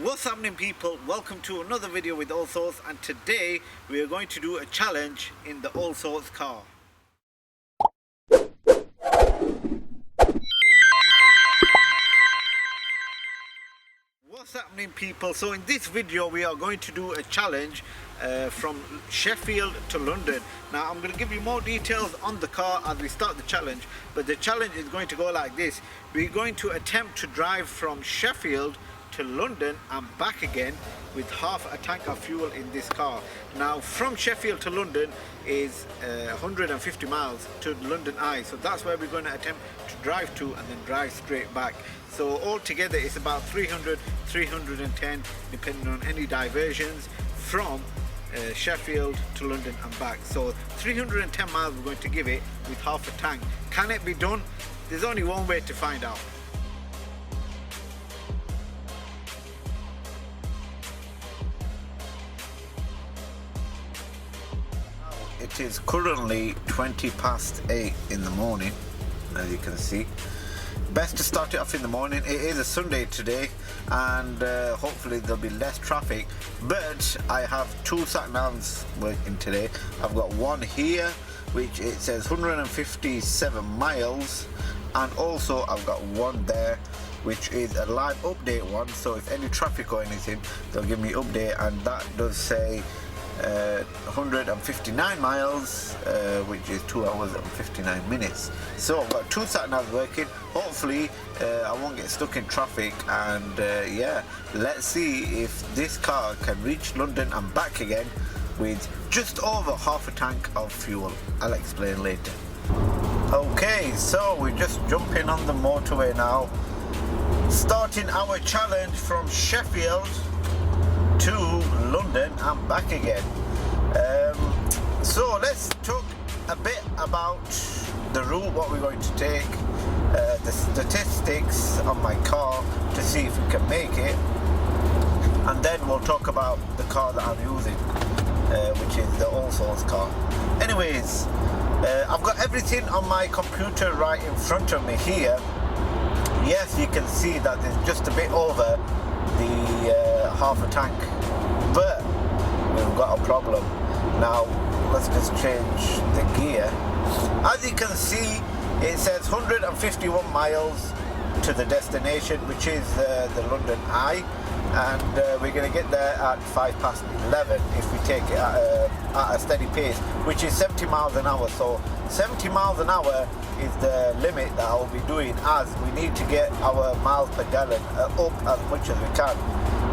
What's happening, people? Welcome to another video with Allsortzz, and today we are going to do a challenge in the Allsortzz car. What's happening, people? So in this video we are going to do a challenge from Sheffield to London. Now I'm going to give you more details on the car as we start the challenge, but the challenge is going to go like this. We're going to attempt to drive from Sheffield to London and back again with half a tank of fuel in this car. Now from Sheffield to London is 150 miles to London Eye, so that's where we're going to attempt to drive to and then drive straight back. So altogether it's about 300-310 depending on any diversions from Sheffield to London and back. So 310 miles we're going to give it with half a tank. Can it be done? There's only one way to find out. It is currently 20 past 8 in the morning, as you can see. Best to start it off in the morning. It is a Sunday today, and hopefully there'll be less traffic, but I have two sat-navs working today. I've got one here which it says 157 miles, and also I've got one there which is a live update one, so if any traffic or anything they'll give me update, and that does say 159 miles, which is 2 hours and 59 minutes. So I've got two sat-navs working. Hopefully I won't get stuck in traffic, and yeah, let's see if this car can reach London and back again with just over half a tank of fuel. I'll explain later. Okay, so we're just jumping on the motorway now, starting our challenge from Sheffield to London and back again. So let's talk a bit about the route, what we're going to take, the statistics of my car to see if we can make it, and then we'll talk about the car that I'm using, which is the Allsortz car. Anyways, I've got everything on my computer right in front of me here. Yes, you can see that there's just a bit over the half a tank, but we've got a problem. Now let's just change the gear. As you can see, it says 151 miles to the destination, which is the London Eye, and we're going to get there at 5 past 11 if we take it at a steady pace, which is 70 miles an hour. So 70 miles an hour is the limit that I'll be doing, as we need to get our miles per gallon up as much as we can.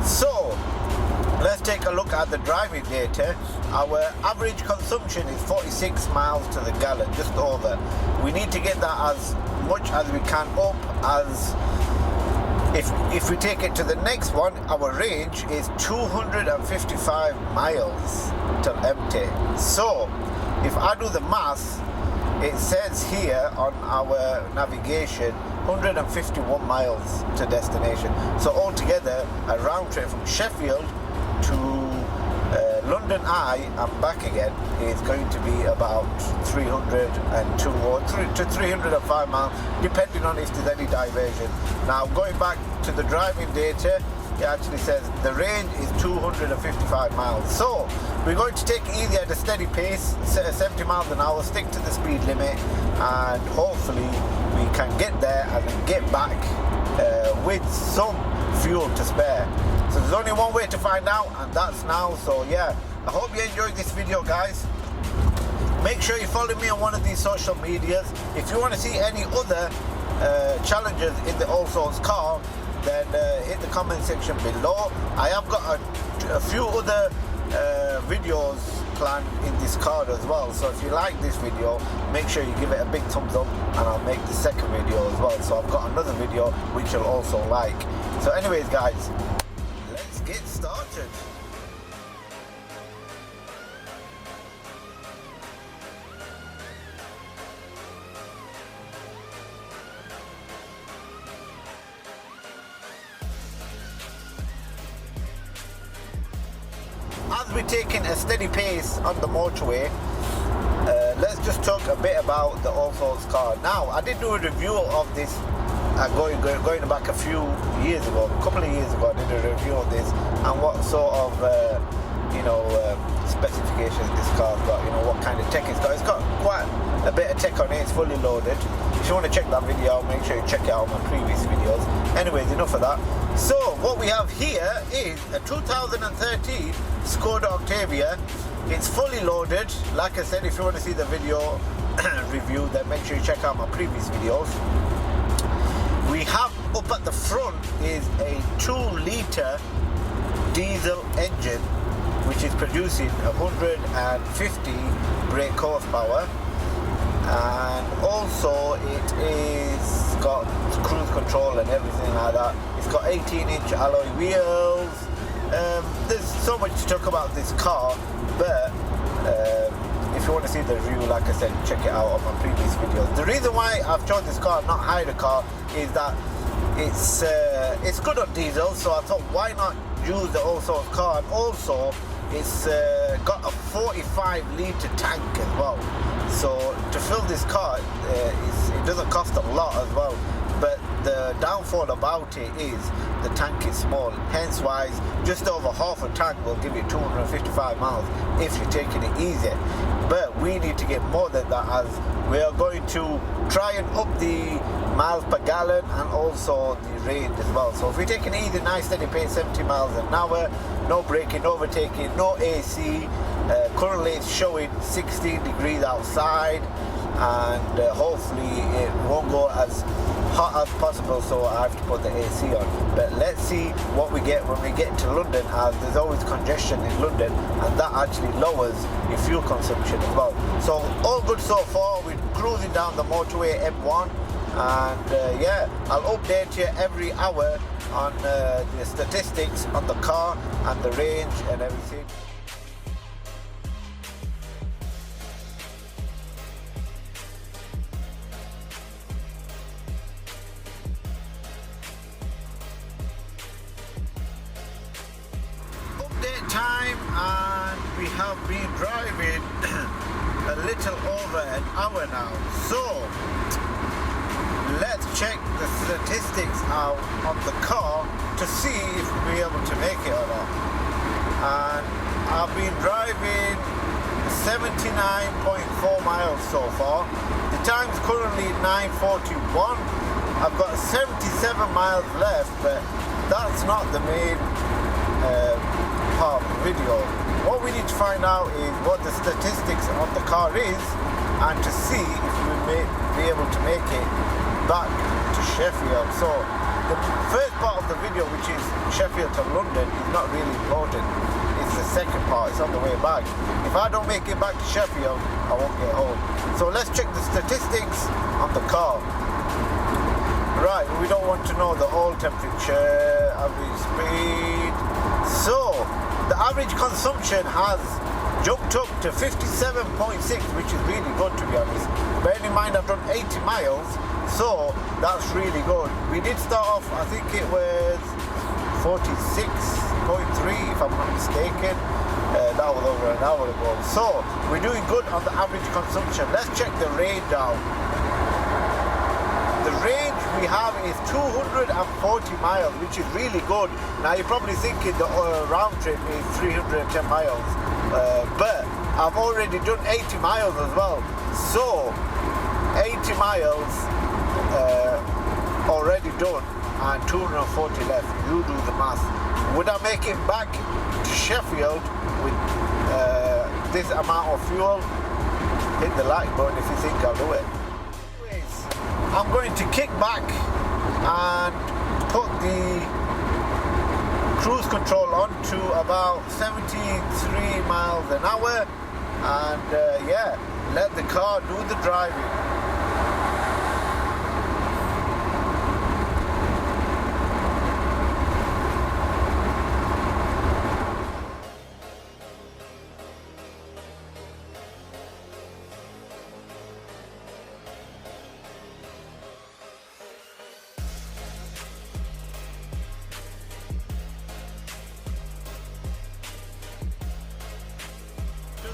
So let's take a look at the driving data. Our average consumption is 46 miles to the gallon, just over. We need to get that as much as we can up, as if we take it to the next one, our range is 255 miles till empty. So if I do the maths, it says here on our navigation 151 miles to destination. So altogether a round trip from Sheffield to London Eye and back again is going to be about 302 or to 305 miles, depending on if there's any diversion. Now going back to the driving data, it actually says the range is 255 miles. So we're going to take it easy at a steady pace, 70 miles an hour, stick to the speed limit, and hopefully we can get there and then get back with some fuel to spare. So there's only one way to find out, and that's now. So yeah, I hope you enjoyed this video, guys. Make sure you follow me on one of these social medias. If you want to see any other challenges in the Allsortz car, then hit the comment section below. I have got a few other videos planned in this car as well, so if you like this video, make sure you give it a big thumbs up, and I'll make the second video as well. So I've got another video which you'll also like. So anyways, guys, let's get started. As we're taking a steady pace on the motorway, let's just talk a bit about the Allsortz car. Now, I did do a review of this going back a few years ago, a couple of years ago, I did a review on this and what sort of specifications this car's got, what kind of tech it's got. It's got quite a bit of tech on it. It's fully loaded. If you want to check that video out, make sure you check it out on my previous videos. Anyways, enough of that. So what we have here is a 2013 Skoda Octavia. It's fully loaded. Like I said, if you want to see the video review, then make sure you check out my previous videos. We have up at the front is a 2-litre diesel engine which is producing 150 brake horsepower, and also it is got cruise control and everything like that. It's got 18-inch alloy wheels. There's so much to talk about this car, but if you want to see the review, like I said, check it out on my previous videos. The reason why I've chosen this car, not hired a car, is that it's good on diesel, so I thought why not use the Allsortz car, and also it's got a 45-litre tank as well. So to fill this car, it doesn't cost a lot as well. But the downfall about it is the tank is small. Hence why just over half a tank will give you 255 miles if you're taking it easy. But we need to get more than that, as we are going to try and up the miles per gallon and also the range as well. So if we're taking it easy, nice steady pace, 70 miles an hour, no braking, no overtaking, no AC. Currently it's showing 16 degrees outside, and hopefully it won't go as hot as possible, so I have to put the AC on. But let's see what we get when we get to London, as there's always congestion in London, and that actually lowers your fuel consumption as well. So all good so far. We're cruising down the motorway M1, and yeah, I'll update you every hour on the statistics on the car and the range and everything. Time, and we have been driving a little over an hour now, so let's check the statistics out on the car to see if we'll be able to make it or not. And I've been driving 79.4 miles so far. The time's currently 9:41. I've got 77 miles left, but that's not the main part of the video. What we need to find out is what the statistics on the car is, and to see if we may be able to make it back to Sheffield. So the first part of the video, which is Sheffield to London, is not really important. It's the second part. It's on the way back. If I don't make it back to Sheffield, I won't get home. So let's check the statistics on the car. Right, we don't want to know the oil temperature, average speed. So the average consumption has jumped up to 57.6, which is really good, to be honest. Bearing in mind I've done 80 miles, so that's really good. We did start off, I think it was 46.3, if I'm not mistaken. That was over an hour ago. So we're doing good on the average consumption. Let's check the range now. The range we have is 240 miles, which is really good. Now you're probably thinking the round trip is 310 miles, but I've already done 80 miles as well. So 80 miles already done and 240 left. You do the math. Would I make it back to Sheffield with this amount of fuel? Hit the like button if you think I'll do it. I'm going to kick back and put the cruise control on to about 73 miles an hour, and yeah, let the car do the driving.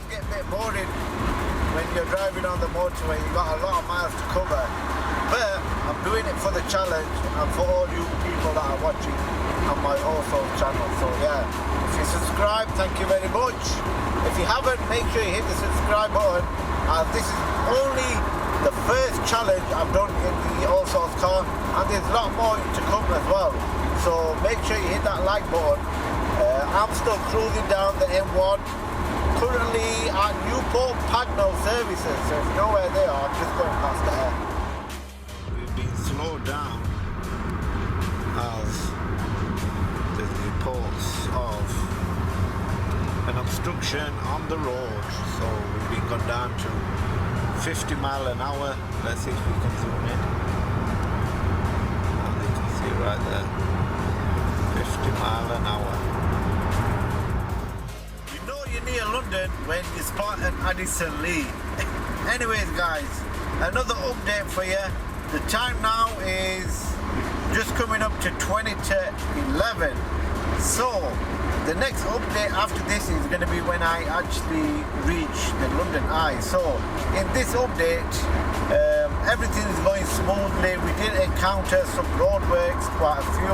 Get a bit boring when you're driving on the motorway. You've got a lot of miles to cover, but I'm doing it for the challenge and for all you people that are watching on my Allsortzz channel. So yeah, if you subscribe, thank you very much. If you haven't, make sure you hit the subscribe button. This is only the first challenge I've done in the Allsortzz car, and there's a lot more to come as well. So make sure you hit that like button. I'm still cruising down the M1, currently at Newport Pagnell services, so if you know where they are, I'm just going past there. We've been slowed down as there's reports of an obstruction on the road, so we've been gone down to 50 miles an hour. Let's see if we can zoom in. And you can see right there, 50 miles an hour. You know you're near London when you spot an Addison Lee. Anyways guys, another update for you. The time now is just coming up to 20 to 11. So the next update after this is going to be when I actually reach the London Eye. So in this update, everything is going smoothly. We did encounter some roadworks, quite a few,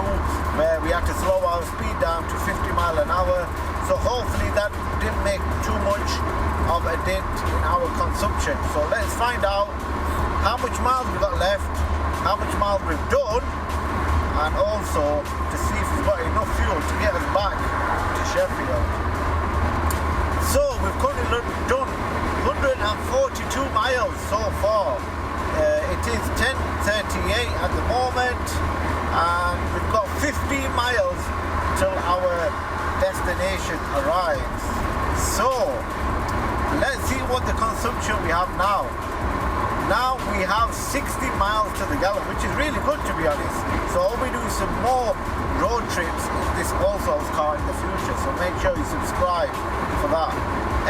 where we had to slow our speed down to 50 miles an hour. So hopefully that didn't make too much of a dent in our consumption. So let's find out how much miles we've got left, how much miles we've done, and also to see if we've got enough fuel to get us back to Sheffield. So we've currently done 142 miles so far. It is 10:38 at the moment, and we've got 15 miles till our destination arrives. So let's see what the consumption we have now. Now we have 60 miles to the gallon, which is really good to be honest. So I'll be doing some more road trips in this Allsortz car in the future, so make sure you subscribe for that.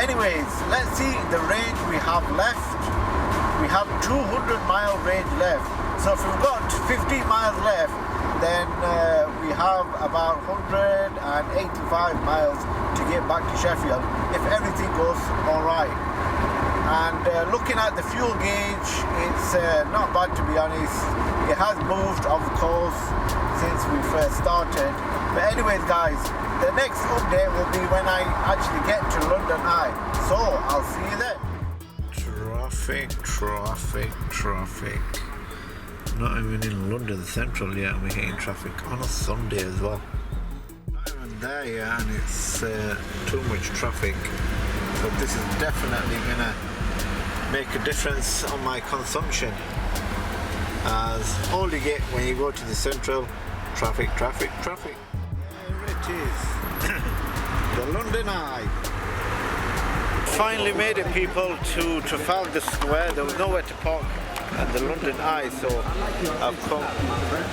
Anyways, let's see the range we have left. We have 200 mile range left. So if we've got 15 miles left, then we have about 185 miles to get back to Sheffield if everything goes alright. And looking at the fuel gauge, it's not bad to be honest. It has moved, of course, since we first started. But anyways guys, the next update will be when I actually get to London Eye. So I'll see you then. Traffic. Not even in London Central yet, and we're getting traffic on a Sunday as well. Not even there yet, and it's too much traffic. So this is definitely gonna make a difference on my consumption, as all you get when you go to the central, traffic. There it is, the London Eye. Finally made it, people, to Trafalgar Square. There was nowhere to park at the London Eye, so I've come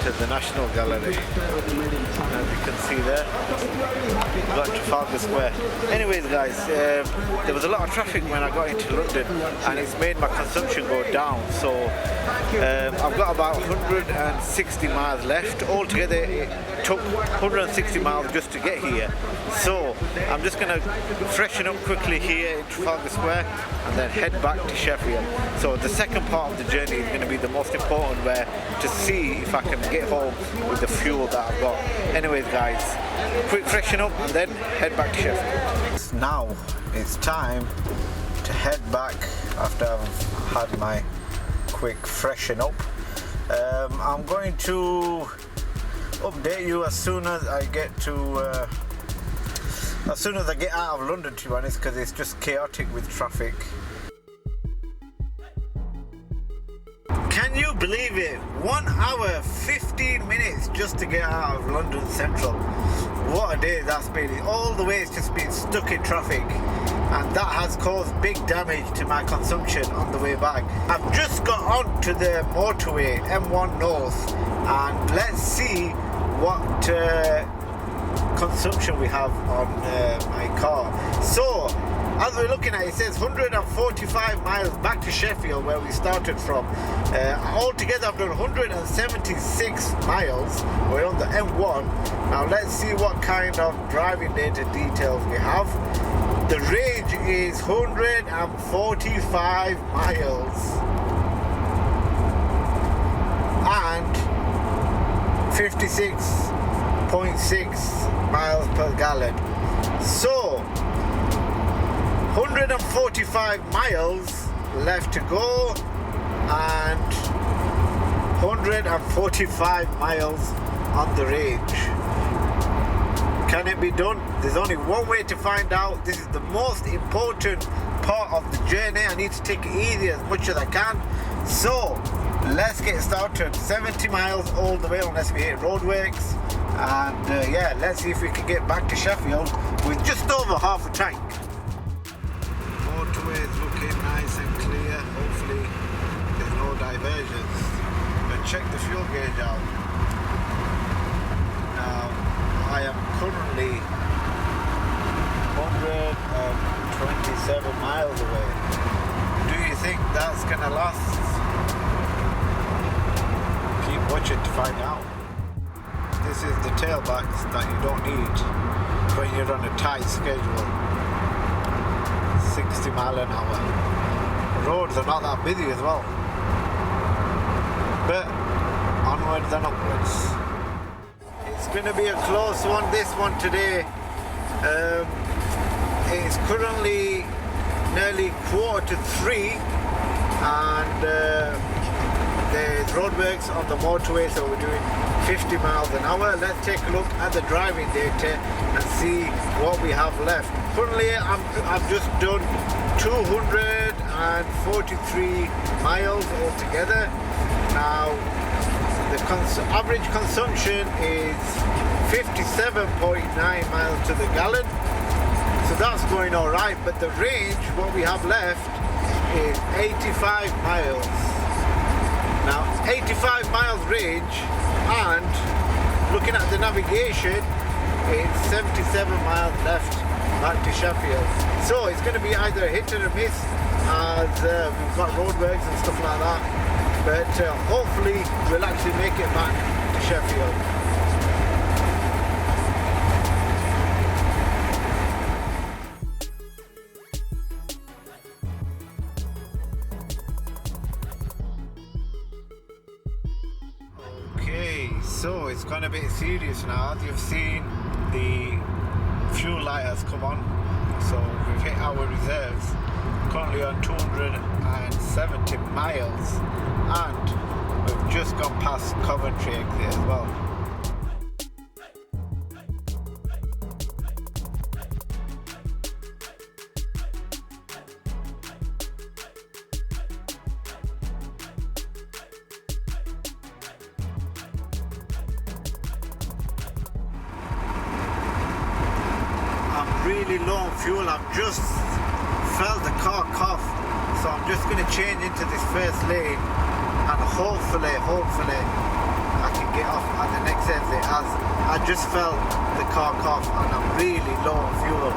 to the National Gallery. As you can see there, we've got Trafalgar Square. Anyways guys, there was a lot of traffic when I got into London, and it's made my consumption go down. So I've got about 160 miles left. Altogether it took 160 miles just to get here. So I'm just going to freshen up quickly here in Trafalgar Square and then head back to Sheffield. So the second part of the journey is going to be the most important, where to see if I can get home with the fuel that I've got. Anyways guys, quick freshen up and then head back to Sheffield. Now it's time to head back after I've had my quick freshen up. I'm going to update you as soon as I get to as soon as I get out of London, to be honest, because it's just chaotic with traffic. Can you believe it? 1 hour 15 minutes just to get out of London Central. What a day that's been. All the way it's just been stuck in traffic, and that has caused big damage to my consumption on the way back. I've just got on to the motorway M1 North, and let's see what consumption we have on my car. So as we're looking at it, says 145 miles back to Sheffield, where we started from. Altogether I've done 176 miles. We're on the M1. Now let's see what kind of driving data details we have. The range is 145 miles. and 56.6 miles per gallon. So 145 miles left to go and 145 miles on the range. Can it be done? There's only one way to find out. This is the most important part of the journey. I need to take it easy as much as I can. So let's get started. 70 miles all the way unless we hit roadworks. And yeah, let's see if we can get back to Sheffield with just over half a tank. Motorway is looking nice and clear. Hopefully there's no diversions. But check the fuel gauge out. Now I am currently 127 miles away. Do you think that's gonna last? Keep watching to find out. This is the tailbacks that you don't need when you're on a tight schedule. 60 mile an hour. Roads are not that busy as well. But onwards and upwards. It's going to be a close one, this one today. It's currently nearly 2:45 and there's roadworks on the motorway, so we're doing 50 miles an hour. Let's take a look at the driving data and see what we have left. Currently I've just done 243 miles altogether. Now the average consumption is 57.9 miles to the gallon, so that's going all right. But the range, what we have left, is 85 miles. Now 85 miles range, and looking at the navigation, it's 77 miles left back to Sheffield. So it's going to be either a hit or a miss, as we've got roadworks and stuff like that. But hopefully we'll actually make it back to Sheffield. Okay, so it's gone a bit serious now. As you've seen, the fuel light has come on, so we've hit our reserves. Currently on 270 miles, and we've just gone past Coventry exit as well. I'm really low on fuel. I've just felt the car cough, so I'm just going to change into this first lane, and hopefully I can get off at the next exit, as I just felt the car cough and I'm really low on fuel.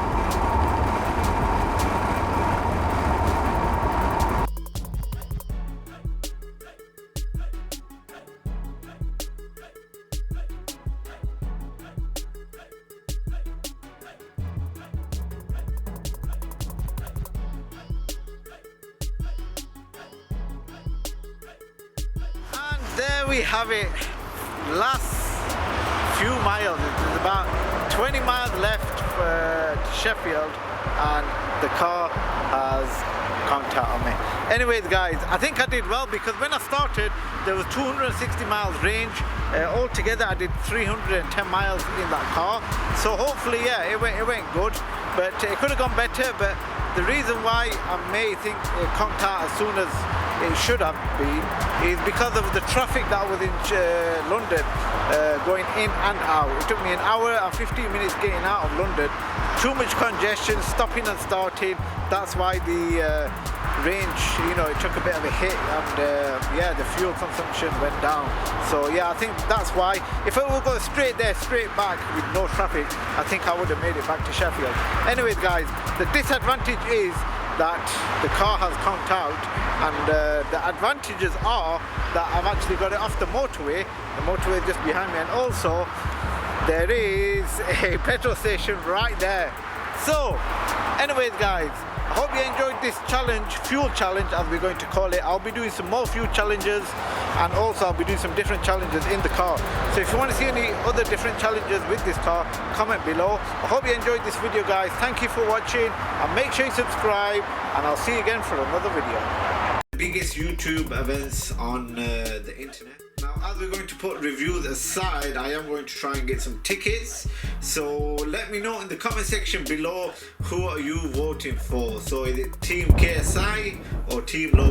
There we have it, last few miles. There's about 20 miles left to Sheffield, and the car has conked out on me. Anyways guys, I think I did well, because when I started there was 260 miles range. Altogether I did 310 miles in that car, so hopefully yeah, it went good, but it could have gone better. But the reason why I may think it conked out as soon as it should have been is because of the traffic that was in London, going in and out. It took me an hour and 15 minutes getting out of London. Too much congestion, stopping and starting. That's why the range, you know, it took a bit of a hit, and yeah, the fuel consumption went down. So yeah, I think that's why. If it would go straight there, straight back with no traffic, I think I would have made it back to Sheffield. Anyways guys, the disadvantage is that the car has conked out, and the advantages are that I've actually got it off the motorway. The motorway is just behind me, and also there is a petrol station right there. So anyways guys, I hope you enjoyed this challenge, fuel challenge as we're going to call it. I'll be doing some more fuel challenges, and also I'll be doing some different challenges in the car. So if you want to see any other different challenges with this car, comment below. I hope you enjoyed this video, guys. Thank you for watching, and make sure you subscribe, and I'll see you again for another video. Biggest YouTube events on the internet. Now, as we're going to put reviews aside, I am going to try and get some tickets. So let me know in the comment section below, who are you voting for? So is it Team KSI or Team Low?